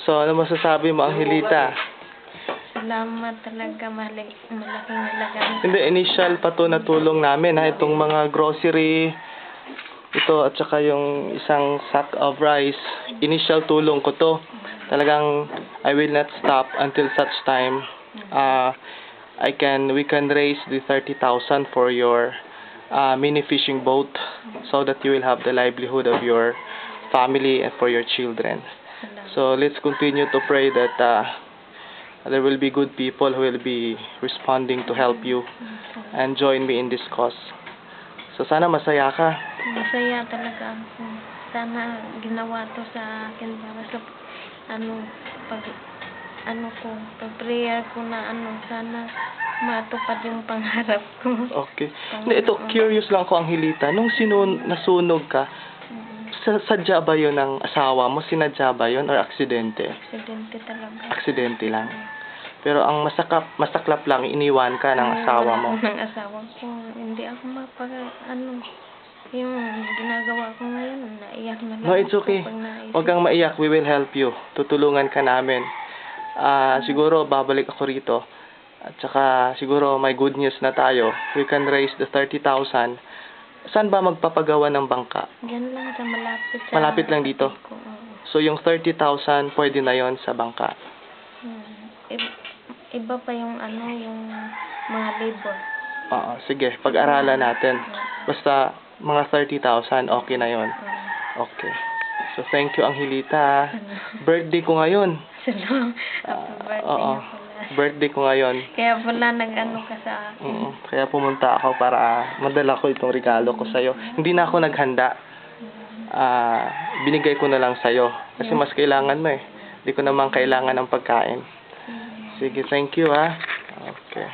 So, ano masasabi mo, Angelita? Salamat talaga, malaking halaga. Hindi, initial pa to na tulong namin, ha? Itong mga grocery, ito, at saka yung isang sack of rice. Initial tulong ko to. Talagang, I will not stop until such time we can raise the 30,000 for your mini fishing boat so that you will have the livelihood of your family and for your children. So let's continue to pray that there will be good people who will be responding to help you and join me in this cause. So sana masaya ka. Masaya talaga ako. Sana ginawa to sa akin para sa pag-prayer ko na sana matupad yung pangarap ko. Okay. Ito, curious lang ko, Angelita. Nung nasunog ka, sadya ba yun ng asawa mo? Sinadya ba yun or aksidente? Aksidente talaga. Aksidente lang. Pero ang masaklap lang, iniwan ka ng asawa mo. Ng asawa ko. Hindi ako yung ginagawa ko ngayon, naiyak na lang. No, it's okay. Huwag kang maiyak. We will help you. Tutulungan ka namin. Siguro, babalik ako rito. At saka, siguro, may good news na tayo. We can raise the 30,000. Saan ba magpapagawa ng bangka? Diyan lang sa malapit. Malapit lang dito? So, yung 30,000, pwede na yon sa bangka? Iba pa yung yung mga labor. Oo, sige. Pag-aralan natin. Basta, mga 30,000, okay na yon. Okay. So, thank you, Angelita. Birthday ko ngayon. Salamat. Happy birthday Oo. pala. Birthday ko ngayon. Kaya pala ka sa akin. Kaya pumunta ako para madala ko itong regalo ko sa'yo. Hindi na ako naghanda. Binigay ko na lang sa'yo. Kasi mas kailangan mo eh. Hindi ko naman kailangan ng pagkain. Sige, thank you ha. Okay.